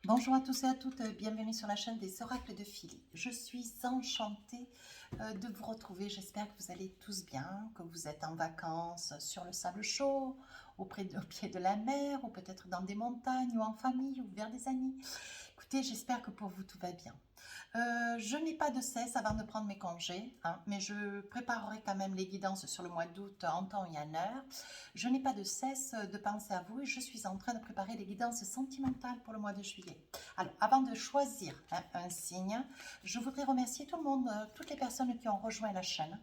Bonjour à tous et à toutes, bienvenue sur la chaîne des oracles de Philly. Je suis enchantée de vous retrouver, j'espère que vous allez tous bien, que vous êtes en vacances sur le sable chaud, au pied de la mer, ou peut-être dans des montagnes, ou en famille, ou vers des amis. Écoutez, j'espère que pour vous tout va bien. Je n'ai pas de cesse avant de prendre mes congés, hein, mais je préparerai quand même les guidances sur le mois d'août en temps et en heure. Je n'ai pas de cesse de penser à vous et je suis en train de préparer les guidances sentimentales pour le mois de juillet. Alors, avant de choisir un signe, je voudrais remercier tout le monde, toutes les personnes qui ont rejoint la chaîne.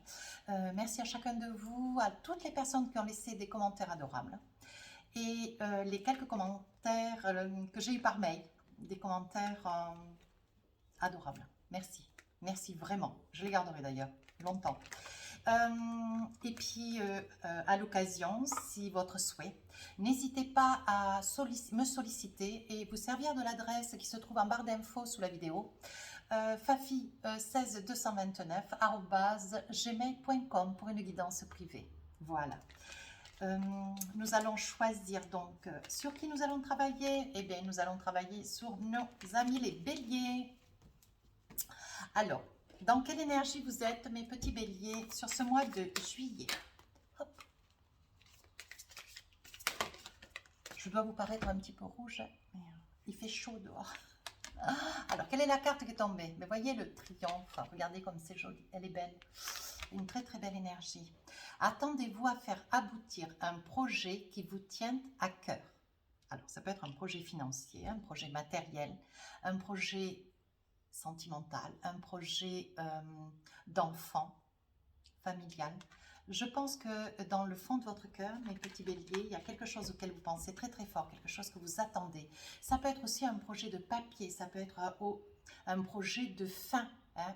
Merci à chacun de vous, à toutes les personnes qui ont laissé des commentaires adorables. Et les quelques commentaires que j'ai eu par mail, des commentaires adorable. Merci. Merci vraiment. Je les garderai d'ailleurs longtemps. Et puis, à l'occasion, si votre souhait, n'hésitez pas à me solliciter et vous servir de l'adresse qui se trouve en barre d'infos sous la vidéo, fafi16229@gmail.com pour une guidance privée. Voilà. Nous allons choisir donc sur qui nous allons travailler. Eh bien, nous allons travailler sur nos amis les béliers. Alors, dans quelle énergie vous êtes, mes petits béliers, sur ce mois de juillet? Hop. Je dois vous paraître un petit peu rouge, mais il fait chaud dehors. Alors, quelle est la carte qui est tombée? Mais voyez le triomphe, regardez comme c'est joli, elle est belle. Une très très belle énergie. Attendez-vous à faire aboutir un projet qui vous tient à cœur. Alors, ça peut être un projet financier, un projet matériel, un projet sentimental, un projet d'enfant, familial. Je pense que dans le fond de votre cœur, mes petits béliers, il y a quelque chose auquel vous pensez très très fort, quelque chose que vous attendez. Ça peut être aussi un projet de papier, ça peut être un projet de fin, hein,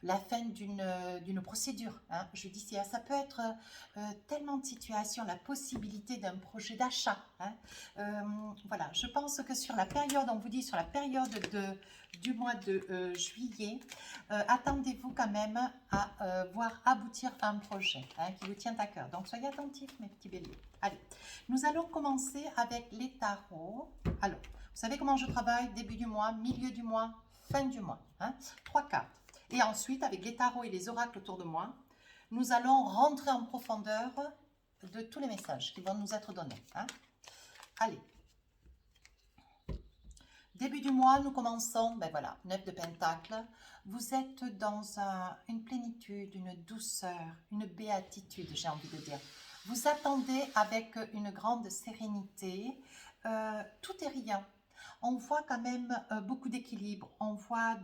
la fin d'une procédure judiciaire. Ça peut être tellement de situations, la possibilité d'un projet d'achat. Voilà, je pense que sur la période, on vous dit sur la période du mois de juillet, attendez-vous quand même à voir aboutir un projet qui vous tient à cœur. Donc, soyez attentifs, mes petits béliers. Allez, nous allons commencer avec les tarots. Alors, vous savez comment je travaille? Début du mois, milieu du mois, fin du mois. 3 cartes. Et ensuite, avec les tarots et les oracles autour de moi, nous allons rentrer en profondeur de tous les messages qui vont nous être donnés. Allez. Début du mois, nous commençons, ben voilà, 9 de Pentacles. Vous êtes dans une plénitude, une douceur, une béatitude, j'ai envie de dire. Vous attendez avec une grande sérénité. Tout est rien. On voit quand même beaucoup d'équilibre. On voit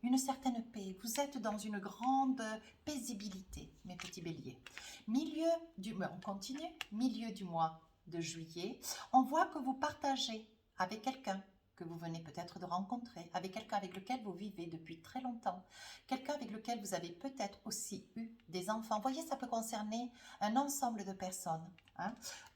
une certaine paix. Vous êtes dans une grande paisibilité, mes petits béliers. On continue. Milieu du mois de juillet, on voit que vous partagez avec quelqu'un que vous venez peut-être de rencontrer, avec quelqu'un avec lequel vous vivez depuis très longtemps, quelqu'un avec lequel vous avez peut-être aussi eu des enfants. Vous voyez, ça peut concerner un ensemble de personnes,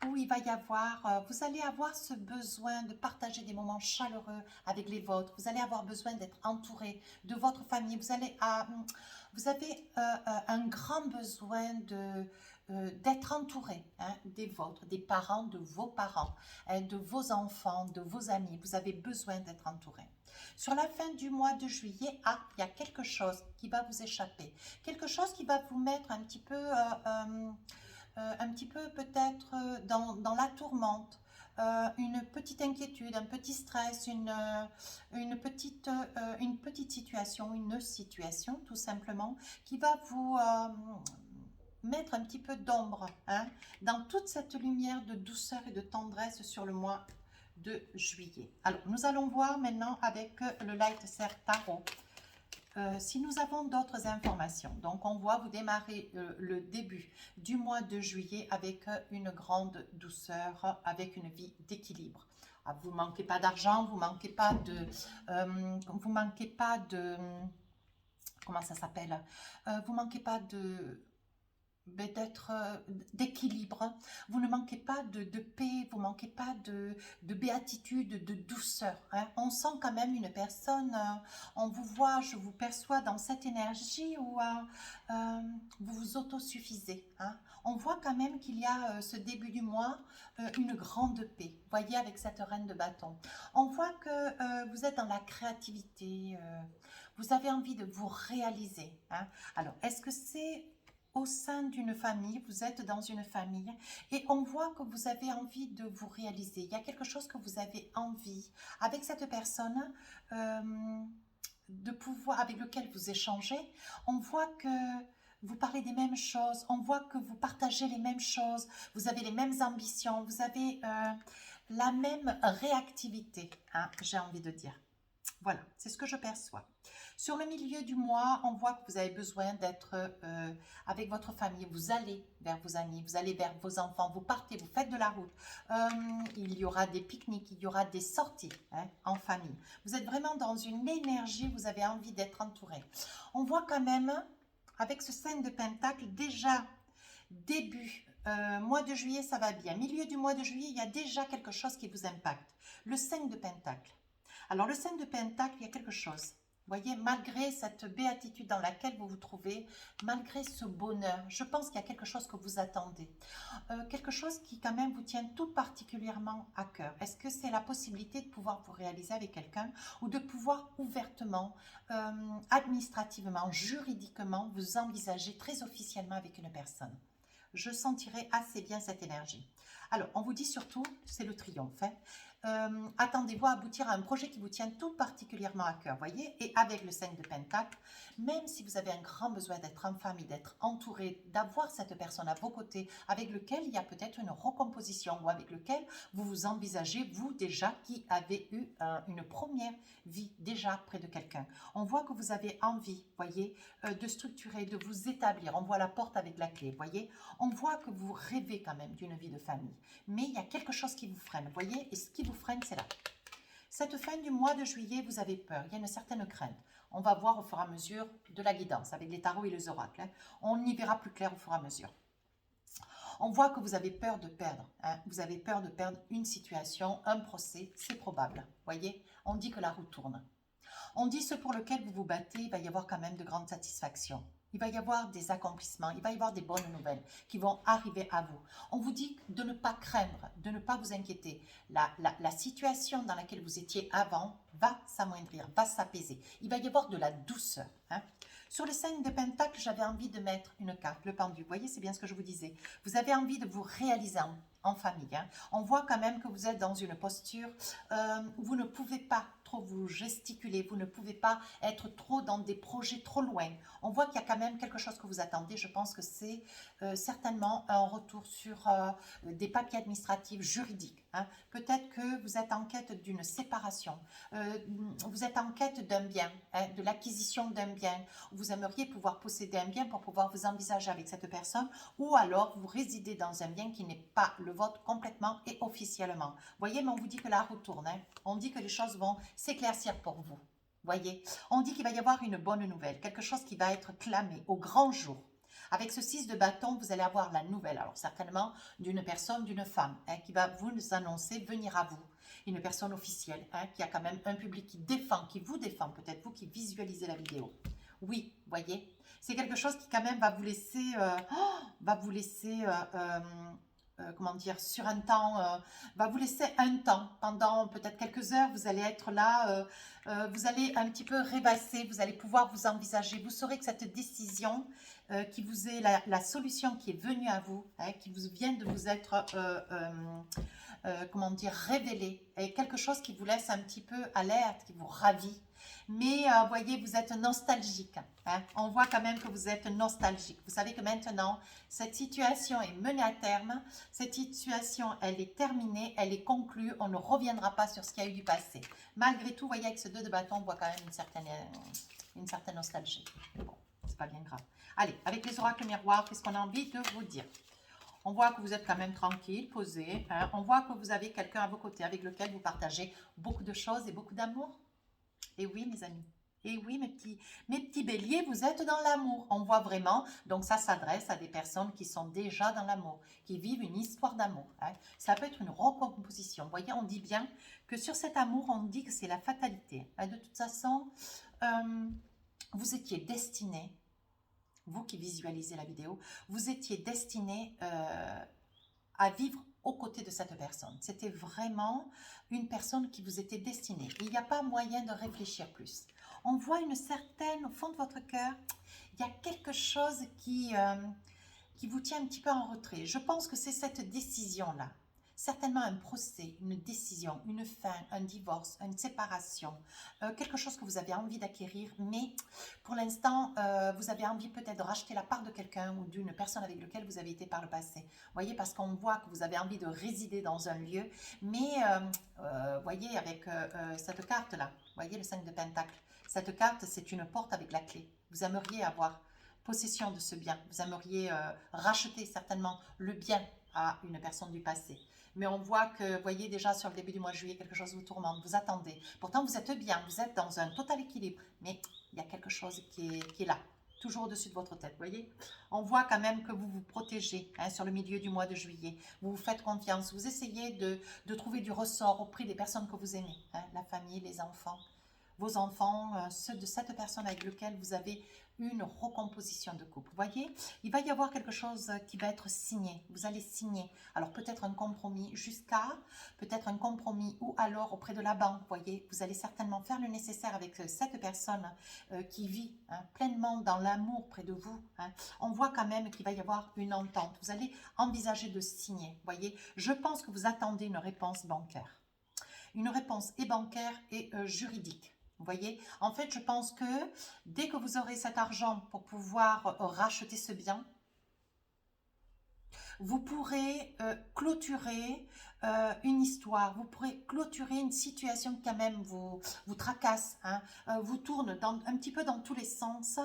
où il va y avoir, vous allez avoir ce besoin de partager des moments chaleureux avec les vôtres, vous allez avoir besoin d'être entouré de votre famille, vous avez un grand besoin d'être entouré des vôtres, des parents, de vos parents, de vos enfants, de vos amis. Vous avez besoin d'être entouré. Sur la fin du mois de juillet, il y a quelque chose qui va vous échapper. Quelque chose qui va vous mettre un petit peu peut-être dans la tourmente. Une petite inquiétude, un petit stress, une petite situation, une situation tout simplement qui va vous mettre un petit peu d'ombre dans toute cette lumière de douceur et de tendresse sur le mois de juillet. Alors, nous allons voir maintenant avec le Light Ser Tarot si nous avons d'autres informations. Donc, on voit vous démarrer le début du mois de juillet avec une grande douceur, avec une vie d'équilibre. Vous ne manquez pas d'argent, vous ne manquez pas de comment ça s'appelle, vous ne manquez pas d'être d'équilibre. Vous ne manquez pas de paix, vous ne manquez pas de béatitude, de douceur. Hein. On sent quand même une personne, on vous voit, je vous perçois dans cette énergie où vous vous autosuffisez. Hein. On voit quand même qu'il y a ce début du mois une grande paix. Vous voyez avec cette reine de bâton. On voit que vous êtes dans la créativité, vous avez envie de vous réaliser. Hein. Alors, est-ce que c'est au sein d'une famille, vous êtes dans une famille et on voit que vous avez envie de vous réaliser. Il y a quelque chose que vous avez envie avec cette personne de pouvoir, avec lequel vous échangez. On voit que vous parlez des mêmes choses, on voit que vous partagez les mêmes choses, vous avez les mêmes ambitions, vous avez la même réactivité, hein, j'ai envie de dire. Voilà, c'est ce que je perçois. Sur le milieu du mois, on voit que vous avez besoin d'être avec votre famille. Vous allez vers vos amis, vous allez vers vos enfants, vous partez, vous faites de la route. Il y aura des pique-niques, il y aura des sorties hein, en famille. Vous êtes vraiment dans une énergie, vous avez envie d'être entouré. On voit quand même, avec ce 5 de Pentacle, déjà début mois de juillet, ça va bien. Milieu du mois de juillet, il y a déjà quelque chose qui vous impacte. Le 5 de Pentacle. Alors, le 5 de Pentacle, il y a quelque chose. Vous voyez, malgré cette béatitude dans laquelle vous vous trouvez, malgré ce bonheur, je pense qu'il y a quelque chose que vous attendez. Quelque chose qui, quand même, vous tient tout particulièrement à cœur. Est-ce que c'est la possibilité de pouvoir vous réaliser avec quelqu'un ou de pouvoir ouvertement, administrativement, juridiquement, vous envisager très officiellement avec une personne? Je sentirai assez bien cette énergie. Alors, on vous dit surtout, c'est le triomphe. Hein. Attendez-vous à aboutir à un projet qui vous tient tout particulièrement à cœur, voyez. Et avec le 5 de Pentacle, même si vous avez un grand besoin d'être en famille, d'être entouré, d'avoir cette personne à vos côtés, avec lequel il y a peut-être une recomposition, ou avec lequel vous vous envisagez, vous déjà, qui avez eu une première vie déjà près de quelqu'un. On voit que vous avez envie, voyez, de structurer, de vous établir. On voit la porte avec la clé, voyez. On voit que vous rêvez quand même d'une vie de famille. Mais il y a quelque chose qui vous freine, voyez. Et ce qui vous freine, c'est là. Cette fin du mois de juillet, vous avez peur. Il y a une certaine crainte. On va voir au fur et à mesure de la guidance avec les tarots et les oracles. Hein. On y verra plus clair au fur et à mesure. On voit que vous avez peur de perdre. Hein. Vous avez peur de perdre une situation, un procès. C'est probable. Voyez, on dit que la roue tourne. On dit ce pour lequel vous vous battez, il va y avoir quand même de grandes satisfactions. Il va y avoir des accomplissements, il va y avoir des bonnes nouvelles qui vont arriver à vous. On vous dit de ne pas craindre, de ne pas vous inquiéter. La situation dans laquelle vous étiez avant va s'amoindrir, va s'apaiser. Il va y avoir de la douceur. Hein. Sur le 5 de Pentacle, j'avais envie de mettre une carte, le pendu. Vous voyez, c'est bien ce que je vous disais. Vous avez envie de vous réaliser en famille. Hein. On voit quand même que vous êtes dans une posture où vous ne pouvez pas trop vous gesticuler, vous ne pouvez pas être trop dans des projets trop loin. On voit qu'il y a quand même quelque chose que vous attendez. Je pense que c'est certainement un retour sur des papiers administratifs, juridiques. Hein. Peut-être que vous êtes en quête d'une séparation, vous êtes en quête d'un bien, hein, de l'acquisition d'un bien. Vous aimeriez pouvoir posséder un bien pour pouvoir vous envisager avec cette personne, ou alors vous résidez dans un bien qui n'est pas le vôtre complètement et officiellement. Voyez, mais on vous dit que la roue tourne. Hein. On dit que les choses vont s'éclaircir pour vous. Voyez, on dit qu'il va y avoir une bonne nouvelle, quelque chose qui va être clamé au grand jour. Avec ce 6 de bâton, vous allez avoir la nouvelle, alors certainement d'une personne, d'une femme, hein, qui va vous annoncer, venir à vous. Une personne officielle, hein, qui a quand même un public qui défend, qui vous défend, peut-être vous qui visualisez la vidéo. Oui, voyez, c'est quelque chose qui quand même va vous laisser, comment dire, sur un temps, va vous laisser un temps, pendant peut-être quelques heures, vous allez être là, vous allez un petit peu rêvasser, vous allez pouvoir vous envisager, vous saurez que cette décision qui vous est la solution qui est venue à vous, hein, qui vous vient de vous être, comment dire, révélée, est quelque chose qui vous laisse un petit peu alerte, qui vous ravit. Mais voyez, vous êtes nostalgique. Hein. On voit quand même que vous êtes nostalgique. Vous savez que maintenant, cette situation est menée à terme. Cette situation, elle est terminée, elle est conclue. On ne reviendra pas sur ce qu'il y a eu du passé. Malgré tout, vous voyez, avec ce 2 de bâton, on voit quand même une certaine nostalgie. Mais bon, c'est pas bien grave. Allez, avec les oracles miroirs, qu'est-ce qu'on a envie de vous dire? On voit que vous êtes quand même tranquille, posé. Hein. On voit que vous avez quelqu'un à vos côtés avec lequel vous partagez beaucoup de choses et beaucoup d'amour. Et oui, mes amis, Et oui, mes petits béliers, vous êtes dans l'amour. On voit vraiment, donc ça s'adresse à des personnes qui sont déjà dans l'amour, qui vivent une histoire d'amour. Hein. Ça peut être une recomposition. Vous voyez, on dit bien que sur cet amour, on dit que c'est la fatalité. Hein. De toute façon, vous étiez destiné, vous qui visualisez la vidéo, vous étiez destiné à vivre aux côtés de cette personne. C'était vraiment une personne qui vous était destinée. Il n'y a pas moyen de réfléchir plus. On voit une certaine, au fond de votre cœur, il y a quelque chose qui vous tient un petit peu en retrait. Je pense que c'est cette décision-là. Certainement un procès, une décision, une fin, un divorce, une séparation, quelque chose que vous avez envie d'acquérir, mais pour l'instant, vous avez envie peut-être de racheter la part de quelqu'un ou d'une personne avec laquelle vous avez été par le passé. Vous voyez, parce qu'on voit que vous avez envie de résider dans un lieu, mais voyez, avec cette carte-là, vous voyez le 5 de Pentacle, cette carte, c'est une porte avec la clé. Vous aimeriez avoir possession de ce bien, vous aimeriez racheter certainement le bien à une personne du passé. Mais on voit que, vous voyez déjà sur le début du mois de juillet, quelque chose vous tourmente, vous attendez. Pourtant, vous êtes bien, vous êtes dans un total équilibre, mais il y a quelque chose qui est là, toujours au-dessus de votre tête, vous voyez. On voit quand même que vous vous protégez hein, sur le milieu du mois de juillet. Vous vous faites confiance, vous essayez de trouver du ressort auprès des personnes que vous aimez, hein, la famille, les enfants. Vos enfants, ceux de cette personne avec laquelle vous avez une recomposition de couple. Vous voyez, il va y avoir quelque chose qui va être signé. Vous allez signer. Alors peut-être un compromis jusqu'à, peut-être un compromis ou alors auprès de la banque. Vous voyez, vous allez certainement faire le nécessaire avec cette personne qui vit hein, pleinement dans l'amour près de vous. Hein. On voit quand même qu'il va y avoir une entente. Vous allez envisager de signer. Vous voyez, je pense que vous attendez une réponse bancaire. Une réponse et bancaire et juridique. Vous voyez, en fait, je pense que dès que vous aurez cet argent pour pouvoir racheter ce bien, vous pourrez clôturer une histoire, vous pourrez clôturer une situation qui quand même vous tracasse, hein, vous tourne un petit peu dans tous les sens,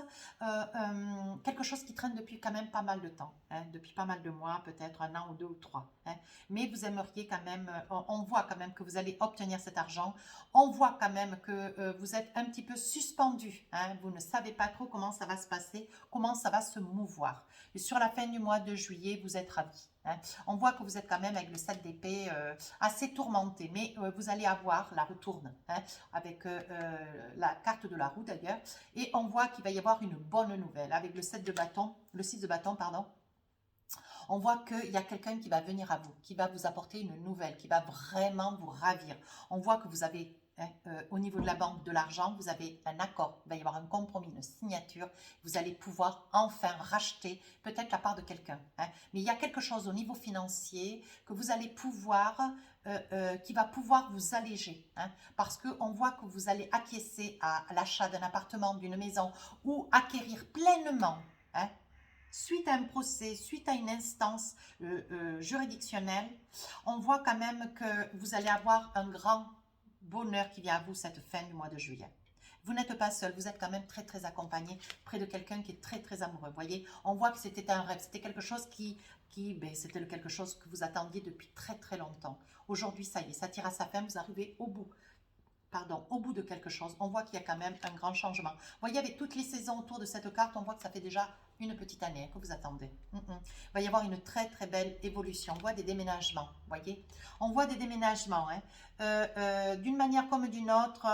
quelque chose qui traîne depuis quand même pas mal de temps, hein, depuis pas mal de mois, peut-être un an ou deux ou trois. Hein, mais vous aimeriez quand même, on voit quand même que vous allez obtenir cet argent, on voit quand même que vous êtes un petit peu suspendu, hein, vous ne savez pas trop comment ça va se passer, comment ça va se mouvoir. Et sur la fin du mois de juillet, vous êtes ravis. Hein. On voit que vous êtes quand même avec le 7 d'épée assez tourmenté, mais vous allez avoir la retourne, hein, avec la carte de la roue d'ailleurs, et on voit qu'il va y avoir une bonne nouvelle avec le 7 de bâton, le 6 de bâton, pardon. On voit qu'il y a quelqu'un qui va venir à vous, qui va vous apporter une nouvelle, qui va vraiment vous ravir. On voit que vous avez au niveau de la banque de l'argent, vous avez un accord, il va y avoir un compromis, une signature, vous allez pouvoir enfin racheter peut-être la part de quelqu'un. Hein. Mais il y a quelque chose au niveau financier que vous allez pouvoir, qui va pouvoir vous alléger. Hein, parce qu'on voit que vous allez acquiescer à l'achat d'un appartement, d'une maison ou acquérir pleinement, hein, suite à un procès, suite à une instance juridictionnelle, on voit quand même que vous allez avoir un grand bonheur qui vient à vous cette fin du mois de juillet. Vous n'êtes pas seul, vous êtes quand même très très accompagné près de quelqu'un qui est très très amoureux. Vous voyez, on voit que c'était un rêve, c'était quelque chose c'était quelque chose que vous attendiez depuis très très longtemps. Aujourd'hui, ça y est, ça tire à sa fin, vous arrivez au bout. Pardon, au bout de quelque chose, on voit qu'il y a quand même un grand changement. Vous voyez, avec toutes les saisons autour de cette carte, on voit que ça fait déjà une petite année que vous attendez. Il va y avoir une très très belle évolution. On voit des déménagements, vous voyez. On voit des déménagements, hein. D'une manière comme d'une autre,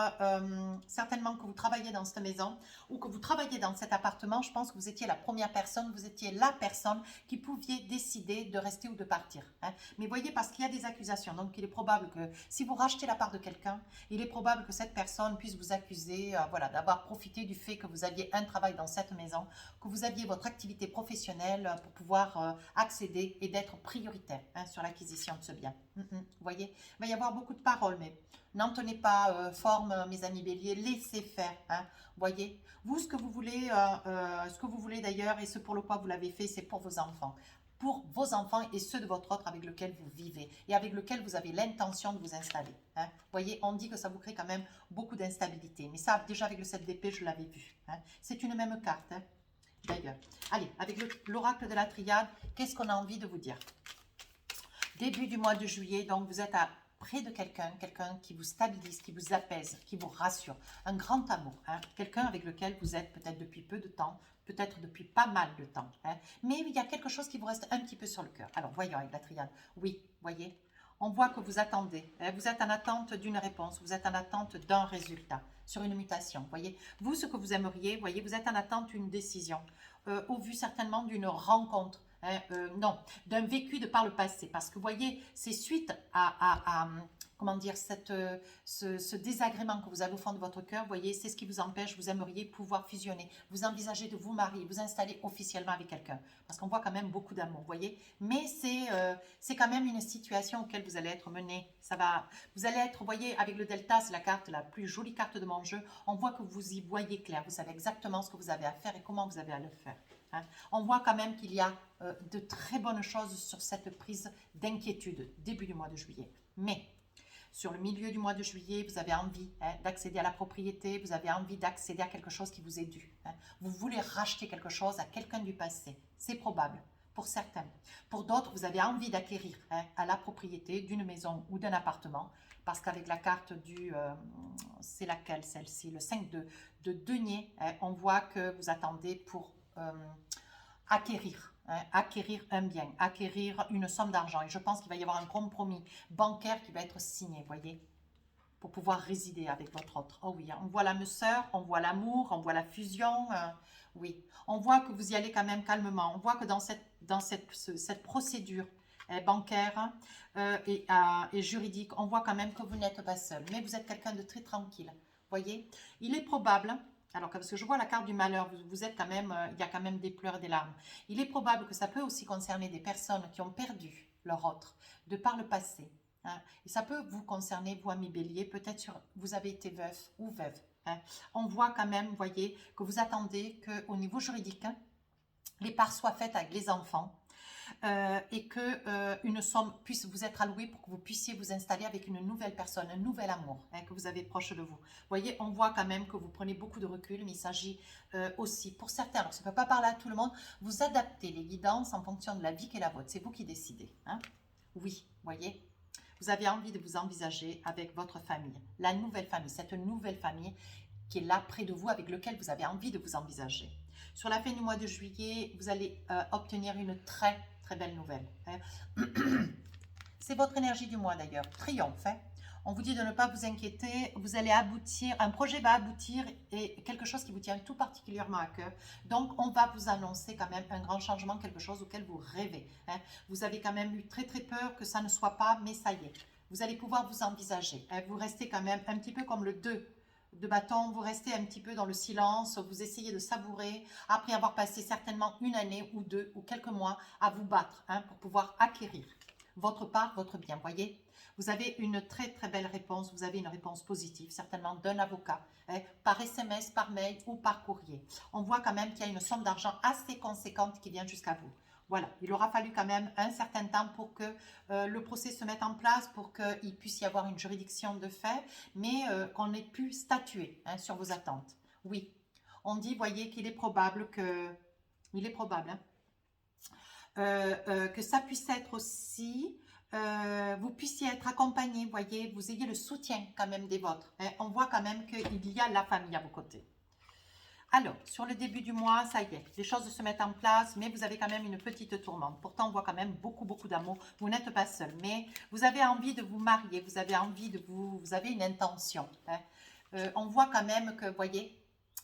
certainement que vous travaillez dans cette maison ou que vous travaillez dans cet appartement, je pense que vous étiez la première personne, vous étiez la personne qui pouviez décider de rester ou de partir. Hein. Mais voyez, parce qu'il y a des accusations, donc il est probable que si vous rachetez la part de quelqu'un, il est probable que cette personne puisse vous accuser voilà, d'avoir profité du fait que vous aviez un travail dans cette maison, que vous aviez votre activité professionnelle pour pouvoir accéder et d'être prioritaire hein, sur l'acquisition de ce bien. Vous voyez, il va y avoir beaucoup de paroles, mais n'en tenez pas forme, mes amis béliers, laissez faire. Hein, voyez, vous, ce que vous voulez d'ailleurs, et ce pour le quoi vous l'avez fait, c'est pour vos enfants. Pour vos enfants et ceux de votre autre avec lequel vous vivez et avec lequel vous avez l'intention de vous installer. Hein. Voyez, on dit que ça vous crée quand même beaucoup d'instabilité. Mais ça, déjà avec le 7 d'épée, je l'avais vu. Hein. C'est une même carte, hein, d'ailleurs. Allez, avec l'oracle de la triade, qu'est-ce qu'on a envie de vous dire? Début du mois de juillet, donc vous êtes près de quelqu'un, quelqu'un qui vous stabilise, qui vous apaise, qui vous rassure. Un grand amour, hein, quelqu'un avec lequel vous êtes peut-être depuis peu de temps, peut-être depuis pas mal de temps. Hein, mais il y a quelque chose qui vous reste un petit peu sur le cœur. Alors, voyons avec la triade. Oui, voyez, on voit que vous attendez. Hein, vous êtes en attente d'une réponse, vous êtes en attente d'un résultat, sur une mutation. Voyez, vous, ce que vous aimeriez, voyez, vous êtes en attente d'une décision, au vu certainement d'une rencontre. Hein, non, d'un vécu de par le passé. Parce que, vous voyez, c'est suite à comment dire, ce désagrément que vous avez au fond de votre cœur, vous voyez, c'est ce qui vous empêche, vous aimeriez pouvoir fusionner, vous envisagez de vous marier, vous installer officiellement avec quelqu'un. Parce qu'on voit quand même beaucoup d'amour, vous voyez. Mais c'est quand même une situation auquel vous allez être mené. Ça va, vous allez être, vous voyez, avec le delta, c'est la carte, la plus jolie carte de mon jeu. On voit que vous y voyez clair, vous savez exactement ce que vous avez à faire et comment vous avez à le faire. Hein. On voit quand même qu'il y a de très bonnes choses sur cette prise d'inquiétude début du mois de juillet. Mais sur le milieu du mois de juillet, vous avez envie d'accéder à la propriété, vous avez envie d'accéder à quelque chose qui vous est dû. Hein. Vous voulez racheter quelque chose à quelqu'un du passé. C'est probable pour certains. Pour d'autres, vous avez envie d'acquérir à la propriété d'une maison ou d'un appartement. Parce qu'avec la carte du... c'est laquelle celle-ci? Le 5 de denier, on voit que vous attendez pour... acquérir, hein, acquérir un bien, acquérir une somme d'argent. Et je pense qu'il va y avoir un compromis bancaire qui va être signé, voyez, pour pouvoir résider avec votre autre. Oh oui, hein, on voit l'âme sœur, on voit l'amour, on voit la fusion. Oui, on voit que vous y allez quand même calmement. On voit que dans cette procédure bancaire et juridique, on voit quand même que vous n'êtes pas seul. Mais vous êtes quelqu'un de très tranquille. Voyez, il est probable... Alors, parce que je vois la carte du malheur, vous êtes quand même, il y a quand même des pleurs et des larmes. Il est probable que ça peut aussi concerner des personnes qui ont perdu leur autre de par le passé. Hein. Et ça peut vous concerner, vous, amis bélier, peut-être vous avez été veuf ou veuve. Hein. On voit quand même, vous voyez, que vous attendez qu'au niveau juridique, hein, les parts soient faites avec les enfants. Et que une somme puisse vous être allouée pour que vous puissiez vous installer avec une nouvelle personne, un nouvel amour hein, que vous avez proche de vous. Vous voyez, on voit quand même que vous prenez beaucoup de recul, mais il s'agit aussi, pour certains, alors ça ne peut pas parler à tout le monde, vous adaptez les guidances en fonction de la vie qui est la vôtre. C'est vous qui décidez. Hein. Oui, voyez, vous avez envie de vous envisager avec votre famille, la nouvelle famille, cette nouvelle famille qui est là près de vous, avec lequel vous avez envie de vous envisager. Sur la fin du mois de juillet, vous allez obtenir une très belle nouvelle. Hein. C'est votre énergie du mois d'ailleurs, triomphe. Hein. On vous dit de ne pas vous inquiéter, vous allez aboutir, un projet va aboutir et quelque chose qui vous tient tout particulièrement à cœur. Donc, on va vous annoncer quand même un grand changement, quelque chose auquel vous rêvez. Hein. Vous avez quand même eu très peur que ça ne soit pas, mais ça y est. Vous allez pouvoir vous envisager. Hein. Vous restez quand même un petit peu comme le 2 de bâton, vous restez un petit peu dans le silence, vous essayez de savourer, après avoir passé certainement une année ou deux ou quelques mois à vous battre hein, pour pouvoir acquérir votre part, votre bien. Voyez, vous avez une très belle réponse, vous avez une réponse positive, certainement d'un avocat, hein, par SMS, par mail ou par courrier. On voit quand même qu'il y a une somme d'argent assez conséquente qui vient jusqu'à vous. Voilà, il aura fallu quand même un certain temps pour que le procès se mette en place, pour qu'il puisse y avoir une juridiction de fait, mais qu'on ait pu statuer hein, sur vos attentes. Oui, on dit, voyez, qu'il est probable que... Il est probable hein, que ça puisse être aussi... vous puissiez être accompagné, voyez, vous ayez le soutien quand même des vôtres. Hein. On voit quand même qu'il y a la famille à vos côtés. Alors, sur le début du mois, ça y est, les choses se mettent en place, mais vous avez quand même une petite tourmente. Pourtant, on voit quand même beaucoup d'amour. Vous n'êtes pas seul, mais vous avez envie de vous marier, vous avez envie de vous avez une intention. Hein. On voit quand même que, voyez,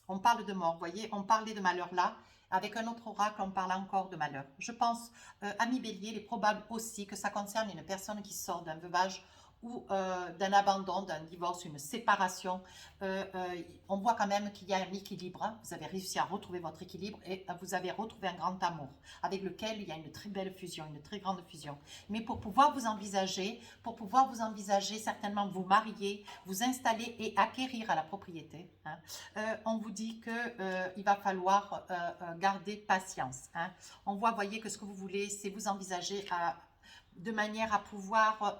on parle de mort, voyez, on parlait de malheur là. Avec un autre oracle, on parle encore de malheur. Je pense, ami bélier, il est probable aussi que ça concerne une personne qui sort d'un veuvage ou d'un abandon, d'un divorce, une séparation. On voit quand même qu'il y a un équilibre. Hein. Vous avez réussi à retrouver votre équilibre et vous avez retrouvé un grand amour avec lequel il y a une très belle fusion, une très grande fusion. Mais pour pouvoir vous envisager certainement vous marier, vous installer et acquérir à la propriété, hein, on vous dit qu'il va falloir garder patience. Hein. On voit, voyez, que ce que vous voulez, c'est vous envisager à de manière à pouvoir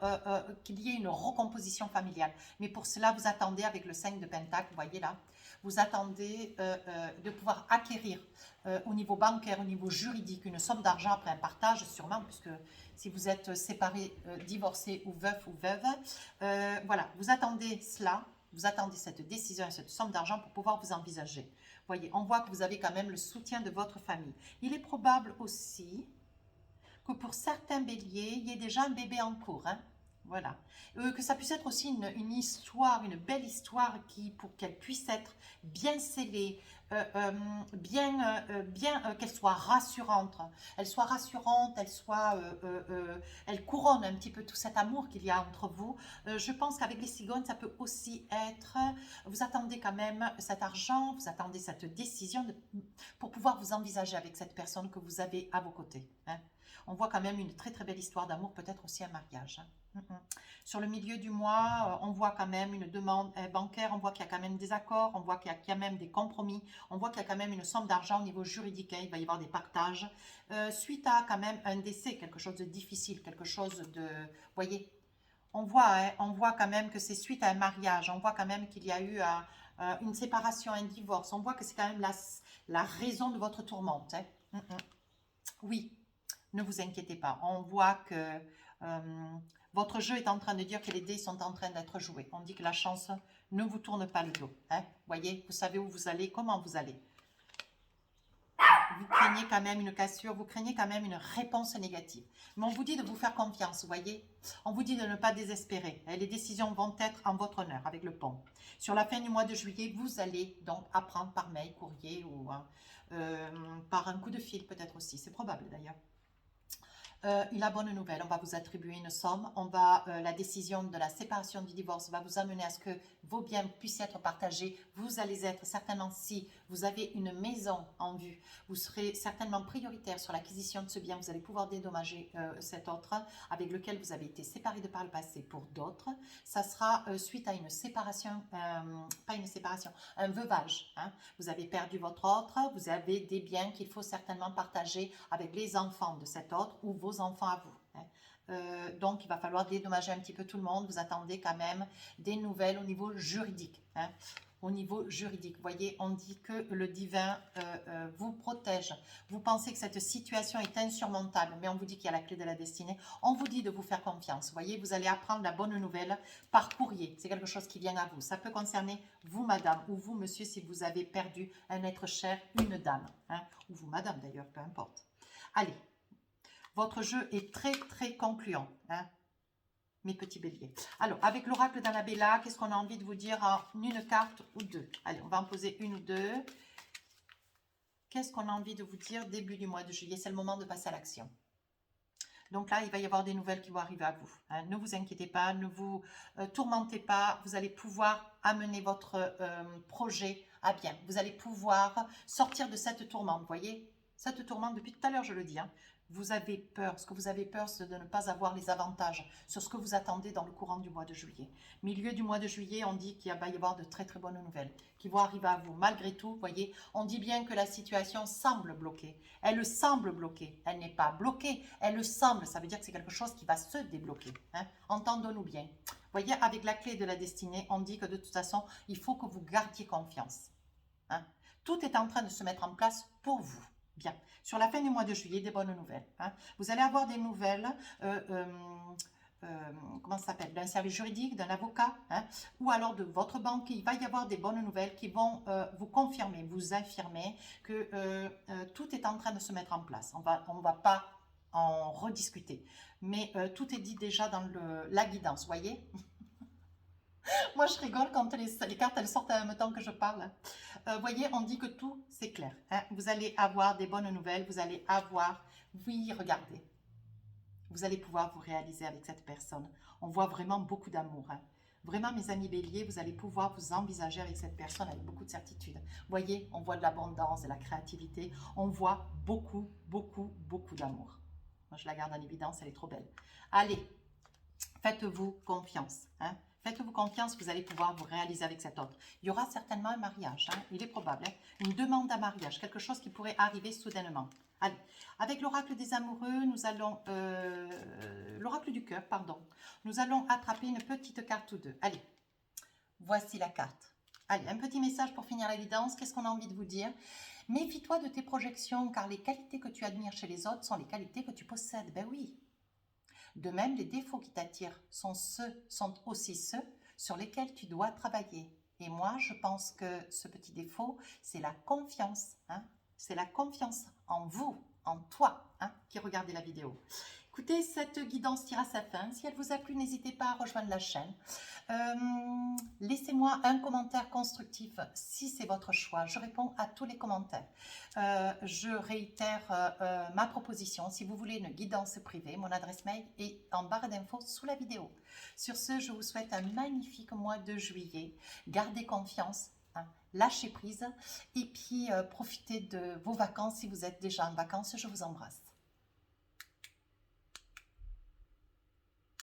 qu'il y ait une recomposition familiale. Mais pour cela, vous attendez avec le 5 de Pentacle, vous voyez là, vous attendez de pouvoir acquérir au niveau bancaire, au niveau juridique, une somme d'argent après un partage, sûrement, puisque si vous êtes séparés, divorcés ou veuf ou veuve, voilà, vous attendez cela, vous attendez cette décision et cette somme d'argent pour pouvoir vous envisager. Voyez, on voit que vous avez quand même le soutien de votre famille. Il est probable aussi que pour certains béliers, il y ait déjà un bébé en cours. Hein. Voilà. Que ça puisse être aussi une histoire, une belle histoire qui, pour qu'elle puisse être bien scellée, qu'elle soit rassurante. Elle soit rassurante, elle couronne un petit peu tout cet amour qu'il y a entre vous. Je pense qu'avec les cigognes, ça peut aussi être, vous attendez quand même cet argent, vous attendez cette décision pour pouvoir vous envisager avec cette personne que vous avez à vos côtés. Hein. On voit quand même une très très belle histoire d'amour, peut-être aussi un mariage. Hein. Sur le milieu du mois, on voit quand même une demande bancaire, on voit qu'il y a quand même des accords, on voit qu'il y a quand même des compromis, on voit qu'il y a quand même une somme d'argent au niveau juridique, hein, il va y avoir des partages. Suite à quand même un décès, quelque chose de difficile, quelque chose de... Voyez, on voit quand même que c'est suite à un mariage, on voit quand même qu'il y a eu une séparation, un divorce, on voit que c'est quand même la raison de votre tourmente. Hein. Oui. Ne vous inquiétez pas, on voit que votre jeu est en train de dire que les dés sont en train d'être joués. On dit que la chance ne vous tourne pas le dos. Hein? Voyez, vous savez où vous allez, comment vous allez. Vous craignez quand même une cassure, vous craignez quand même une réponse négative. Mais on vous dit de vous faire confiance, vous voyez. On vous dit de ne pas désespérer. Les décisions vont être en votre honneur avec le pont. Sur la fin du mois de juillet, vous allez donc apprendre par mail, courrier ou par un coup de fil peut-être aussi. C'est probable d'ailleurs. La bonne nouvelle, on va vous attribuer une somme, la décision de la séparation du divorce va vous amener à ce que vos biens puissent être partagés. Vous allez être certainement, si vous avez une maison en vue, vous serez certainement prioritaire sur l'acquisition de ce bien. Vous allez pouvoir dédommager cet autre avec lequel vous avez été séparé de par le passé pour d'autres. Ça sera suite à une séparation, pas une séparation, un veuvage. Hein. Vous avez perdu votre autre, vous avez des biens qu'il faut certainement partager avec les enfants de cet autre ou vos enfants à vous. Hein. Donc, il va falloir dédommager un petit peu tout le monde. Vous attendez quand même des nouvelles au niveau juridique. Hein. Au niveau juridique, vous voyez, on dit que le divin vous protège. Vous pensez que cette situation est insurmontable, mais on vous dit qu'il y a la clé de la destinée. On vous dit de vous faire confiance. Vous voyez, vous allez apprendre la bonne nouvelle par courrier. C'est quelque chose qui vient à vous. Ça peut concerner vous, madame, ou vous, monsieur, si vous avez perdu un être cher, une dame. Hein, ou vous, madame, d'ailleurs, peu importe. Allez. Votre jeu est très, très concluant, hein, mes petits béliers. Alors, avec l'oracle d'Annabella, qu'est-ce qu'on a envie de vous dire en une carte ou deux? Allez, on va en poser une ou deux. Qu'est-ce qu'on a envie de vous dire début du mois de juillet? C'est le moment de passer à l'action. Donc là, il va y avoir des nouvelles qui vont arriver à vous. Hein. Ne vous inquiétez pas, ne vous tourmentez pas. Vous allez pouvoir amener votre projet à bien. Vous allez pouvoir sortir de cette tourmente, vous voyez? Cette tourmente, depuis tout à l'heure, je le dis, hein, vous avez peur. Ce que vous avez peur, c'est de ne pas avoir les avantages sur ce que vous attendez dans le courant du mois de juillet. Milieu du mois de juillet, on dit qu'il va y avoir de très très bonnes nouvelles qui vont arriver à vous. Malgré tout, vous voyez, on dit bien que la situation semble bloquée. Elle semble bloquée. Elle n'est pas bloquée, elle semble. Ça veut dire que c'est quelque chose qui va se débloquer. Hein. Entendons-nous bien. Vous voyez, avec la clé de la destinée, on dit que de toute façon, il faut que vous gardiez confiance. Hein. Tout est en train de se mettre en place pour vous. Bien. Sur la fin du mois de juillet, des bonnes nouvelles. Hein. Vous allez avoir des nouvelles, comment ça s'appelle, d'un service juridique, d'un avocat, hein, ou alors de votre banque. Il va y avoir des bonnes nouvelles qui vont vous confirmer, vous affirmer que tout est en train de se mettre en place. On va pas en rediscuter. Mais tout est dit déjà dans la guidance, voyez. Moi, je rigole quand les cartes elles sortent en même temps que je parle. Voyez, on dit que tout, c'est clair. Hein. Vous allez avoir des bonnes nouvelles. Vous allez avoir... Oui, regardez. Vous allez pouvoir vous réaliser avec cette personne. On voit vraiment beaucoup d'amour. Hein. Vraiment, mes amis béliers, vous allez pouvoir vous envisager avec cette personne avec beaucoup de certitude. Voyez, on voit de l'abondance, de la créativité. On voit beaucoup, beaucoup, beaucoup d'amour. Moi, je la garde en évidence. Elle est trop belle. Allez, faites-vous confiance. Hein. Faites-vous confiance, vous allez pouvoir vous réaliser avec cet autre. Il y aura certainement un mariage, hein, il est probable. Hein, une demande à mariage, quelque chose qui pourrait arriver soudainement. Allez, avec l'oracle des amoureux, nous allons... l'oracle du cœur, pardon. Nous allons attraper une petite carte ou deux. Allez, voici la carte. Allez, un petit message pour finir la guidance. Qu'est-ce qu'on a envie de vous dire? Méfie-toi de tes projections, car les qualités que tu admires chez les autres sont les qualités que tu possèdes. Ben oui. De même, les défauts qui t'attirent sont aussi ceux sur lesquels tu dois travailler. Et moi, je pense que ce petit défaut, c'est la confiance. Hein? C'est la confiance en vous, en toi, hein, qui regardez la vidéo. Écoutez, cette guidance tire à sa fin. Si elle vous a plu, n'hésitez pas à rejoindre la chaîne. Laissez-moi un commentaire constructif si c'est votre choix. Je réponds à tous les commentaires. Je réitère ma proposition. Si vous voulez une guidance privée, mon adresse mail est en barre d'infos sous la vidéo. Sur ce, je vous souhaite un magnifique mois de juillet. Gardez confiance. Hein, lâchez prise et puis profitez de vos vacances si vous êtes déjà en vacances. Je vous embrasse.